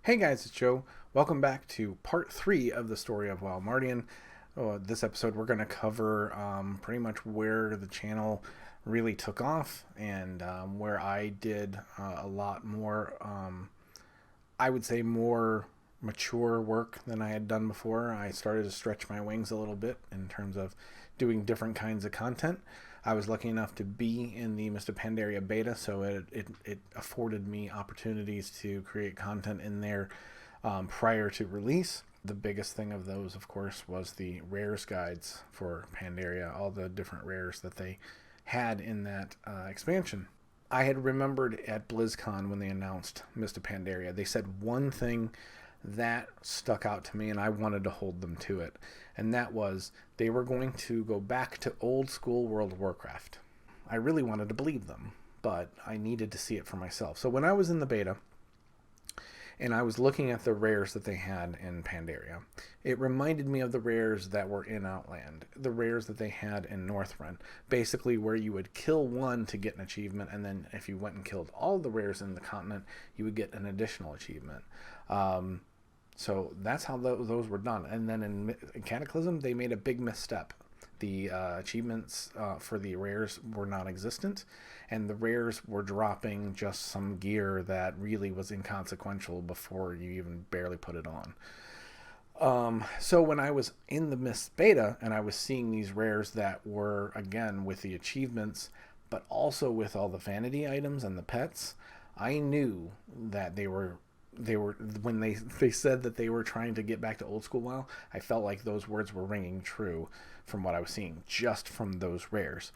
Hey guys, it's Joe. Welcome back to part 3 of the story of WoWMartiean. This episode we're going to cover pretty much where the channel really took off and where I did a lot more, I would say more mature work than I had done before. I started to stretch my wings a little bit in terms of doing different kinds of content. I was lucky enough to be in the Mr. Pandaria beta, so it afforded me opportunities to create content in there prior to release. The biggest thing of those, of course, was the rares guides for Pandaria, all the different rares that they had in that expansion. I had remembered at BlizzCon when they announced Mr. Pandaria, they said one thing that stuck out to me and I wanted to hold them to it. And that was they were going to go back to old school World of Warcraft. I really wanted to believe them, but I needed to see it for myself. So when I was in the beta and I was looking at the rares that they had in Pandaria, it reminded me of the rares that were in Outland, the rares that they had in Northrend, basically where you would kill one to get an achievement, and then if you went and killed all the rares in the continent, you would get an additional achievement. So that's how those were done. And then in Cataclysm, they made a big misstep. The achievements for the rares were non-existent, and the rares were dropping just some gear that really was inconsequential before you even barely put it on. So when I was in the Mist beta and I was seeing these rares that were, again, with the achievements, but also with all the vanity items and the pets, I knew that they were when they said that they were trying to get back to old school WoW, I felt like those words were ringing true from what I was seeing just from those rares.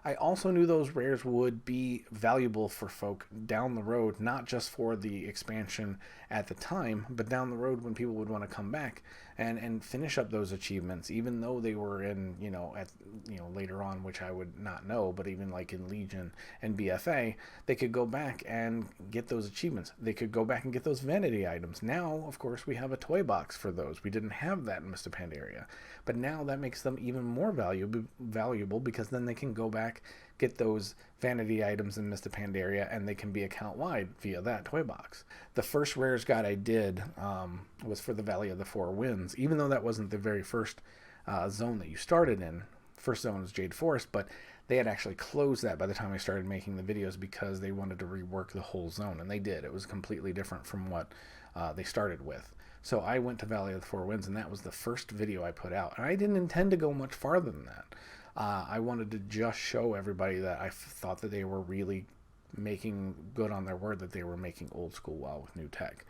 I also knew those rares would be valuable for folk down the road, not just for the expansion at the time, but down the road when people would want to come back and finish up those achievements, even though they were in, later on, which I would not know, but even like in Legion and BFA, they could go back and get those achievements. They could go back and get those vanity items. Now, of course, we have a toy box for those. We didn't have that in Mr. Pandaria, but now that makes them even more valuable because then they can go back, get those vanity items in Mr. Pandaria, and they can be account wide via that toy box. The first rares guide I did was for the Valley of the Four Winds, even though that wasn't the very first zone that you started in. First zone was Jade Forest, but they had actually closed that by the time I started making the videos because they wanted to rework the whole zone, and they did. It was completely different from what they started with. So I went to Valley of the Four Winds, and that was the first video I put out. And I didn't intend to go much farther than that. I wanted to just show everybody that I thought that they were really making good on their word, that they were making old school WoW with new tech.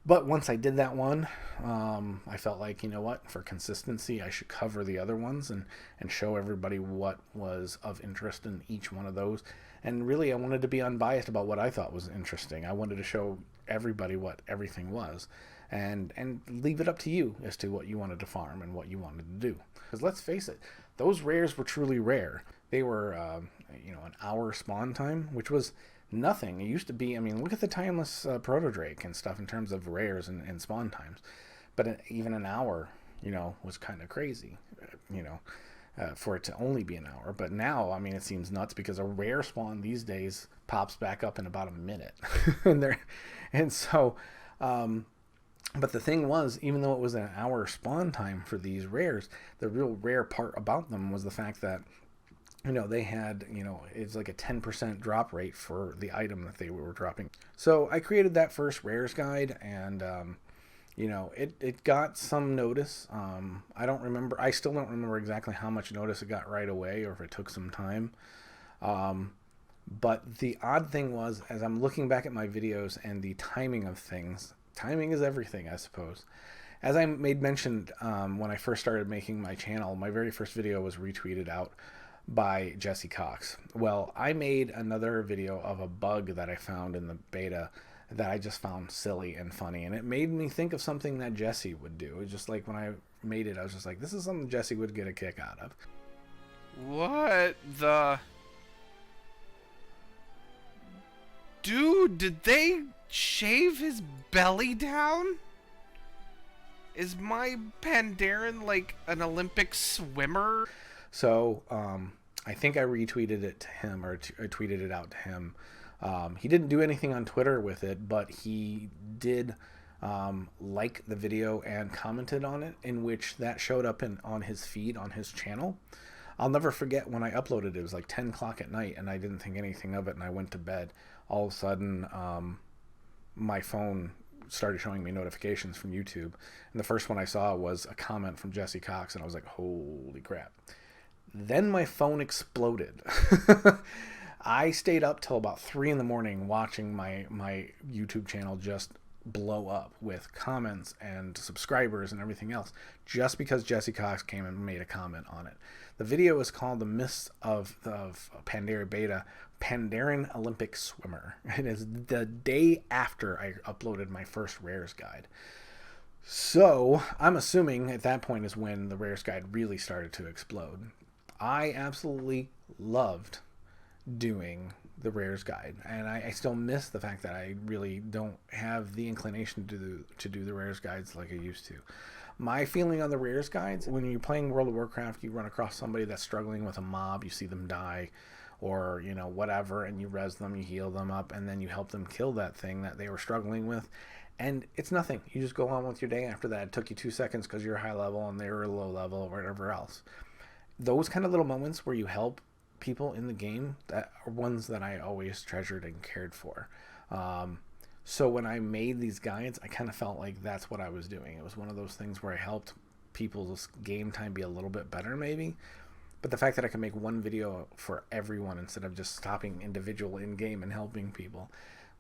But once I did that one, I felt like, you know what, for consistency, I should cover the other ones and show everybody what was of interest in each one of those. And really, I wanted to be unbiased about what I thought was interesting. I wanted to show everybody what everything was and leave it up to you as to what you wanted to farm and what you wanted to do. Because let's face it, those rares were truly rare. They were, an hour spawn time, which was nothing. It used to be, look at the Timeless Proto-Drake and stuff in terms of rares and spawn times. But even an hour, was kind of crazy, for it to only be an hour. But now, it seems nuts because a rare spawn these days pops back up in about a minute. But the thing was, even though it was an hour spawn time for these rares, the real rare part about them was the fact that, they had, it's like a 10% drop rate for the item that they were dropping. So I created that first rares guide, and, it got some notice. I still don't remember exactly how much notice it got right away or if it took some time. But the odd thing was, as I'm looking back at my videos and the timing of things, timing is everything, I suppose. As I made mention when I first started making my channel, my very first video was retweeted out by Jesse Cox. Well, I made another video of a bug that I found in the beta that I just found silly and funny, and it made me think of something that Jesse would do. It was just like when I made it, I was just like, this is something Jesse would get a kick out of. What the... Dude, did they shave his belly down? Is my Pandaren like an Olympic swimmer? So, I think I retweeted it to him, or I tweeted it out to him. He didn't do anything on Twitter with it, but he did like the video and commented on it, in which that showed up on his feed on his channel. I'll never forget when I uploaded it. It was like 10 o'clock at night, and I didn't think anything of it, and I went to bed. All of a sudden, my phone started showing me notifications from YouTube, and the first one I saw was a comment from Jesse Cox, and I was like, holy crap. Then my phone exploded. I stayed up till about 3 in the morning watching my YouTube channel just blow up with comments and subscribers and everything else, just because Jesse Cox came and made a comment on it. The video is called The Myths of Pandaria Beta, Pandaren Olympic Swimmer. It is the day after I uploaded my first Rares Guide. So I'm assuming at that point is when the Rares Guide really started to explode. I absolutely loved doing the Rares Guide, and I still miss the fact that I really don't have the inclination to do the Rares Guides like I used to. My feeling on the Rares Guides, when you're playing World of Warcraft, you run across somebody that's struggling with a mob, you see them die, or, you know, whatever, and you res them, you heal them up, and then you help them kill that thing that they were struggling with, and it's nothing. You just go on with your day after that. It took you 2 seconds because you're high level and they were low level or whatever else. Those kind of little moments where you help people in the game, that are ones that I always treasured and cared for. So when I made these guides, I kind of felt like that's what I was doing. It was one of those things where I helped people's game time be a little bit better, maybe. But the fact that I can make one video for everyone instead of just stopping individual in game and helping people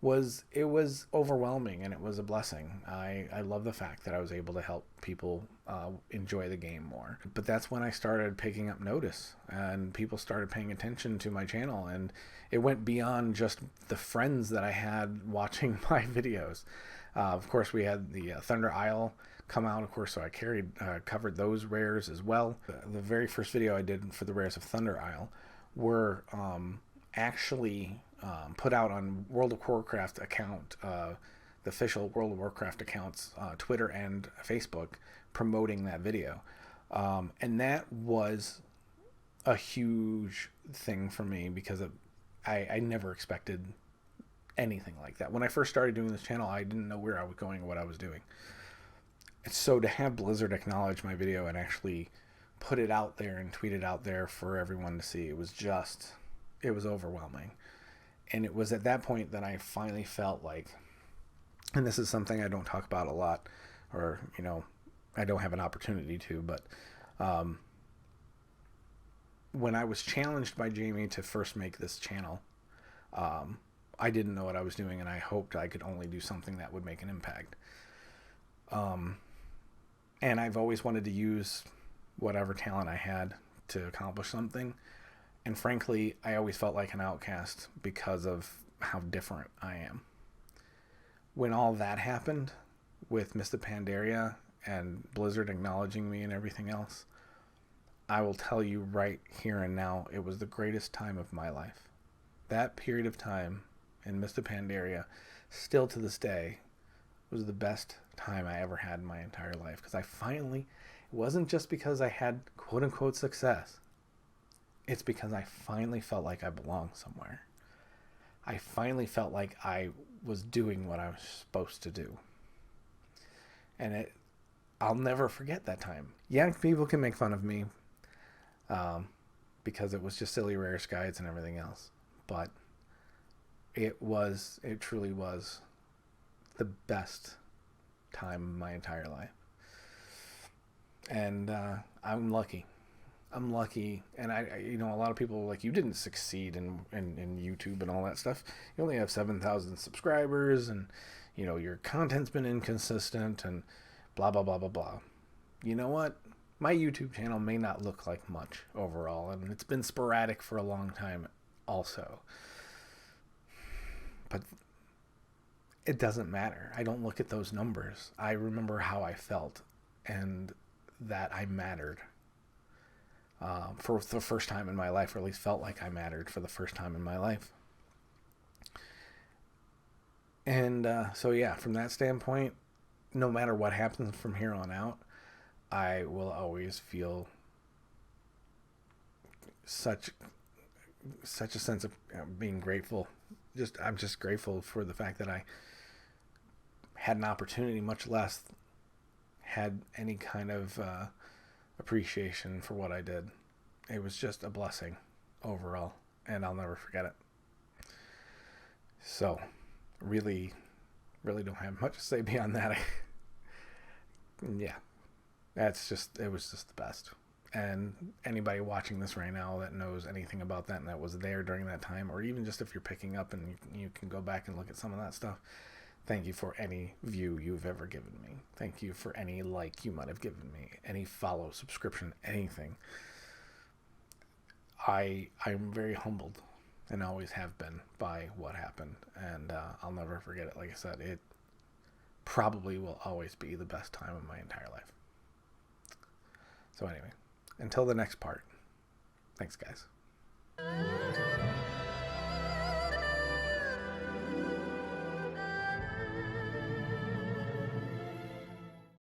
was overwhelming, and it was a blessing. I love the fact that I was able to help people enjoy the game more. But that's when I started picking up notice, and people started paying attention to my channel, and it went beyond just the friends that I had watching my videos. Of course, we had the Thunder Isle come out, of course, so I covered those rares as well. The very first video I did for the rares of Thunder Isle were actually put out on World of Warcraft account, the official World of Warcraft accounts, Twitter and Facebook, promoting that video. And that was a huge thing for me because I never expected anything like that. When I first started doing this channel, I didn't know where I was going or what I was doing. So to have Blizzard acknowledge my video and actually put it out there and tweet it out there for everyone to see, it was overwhelming. And it was at that point that I finally felt like, and this is something I don't talk about a lot, or, you know, I don't have an opportunity to, but when I was challenged by Jamie to first make this channel, I didn't know what I was doing, and I hoped I could only do something that would make an impact. And I've always wanted to use whatever talent I had to accomplish something. And frankly, I always felt like an outcast because of how different I am. When all that happened with Mr. Pandaria and Blizzard acknowledging me and everything else, I will tell you right here and now, it was the greatest time of my life. That period of time in Mr. Pandaria, still to this day, was the best time I ever had in my entire life. Because it wasn't just because I had quote-unquote success. It's because I finally felt like I belonged somewhere. I finally felt like I was doing what I was supposed to do. And I'll never forget that time. Yeah, people can make fun of me because it was just silly Rares Guides and everything else. But it truly was the best time of my entire life. And I'm lucky. I'm lucky, and a lot of people are like, you didn't succeed in YouTube and all that stuff. You only have 7,000 subscribers, and your content's been inconsistent, and blah blah blah blah blah. You know what? My YouTube channel may not look like much overall, and it's been sporadic for a long time, also. But it doesn't matter. I don't look at those numbers. I remember how I felt, and that I mattered. For the first time in my life, or at least felt like I mattered for the first time in my life. And so yeah, from that standpoint, no matter what happens from here on out, I will always feel such a sense of being grateful. I'm just grateful for the fact that I had an opportunity, much less had any kind of appreciation for what I did. It was just a blessing overall, and I'll never forget it. So, really, really don't have much to say beyond that. Yeah, it was just the best. And anybody watching this right now that knows anything about that and that was there during that time, or even just if you're picking up and you can go back and look at some of that stuff, thank you for any view you've ever given me. Thank you for any like you might have given me, any follow, subscription, anything. I'm very humbled and always have been by what happened, and I'll never forget it. Like I said, it probably will always be the best time of my entire life. So anyway, until the next part, thanks guys.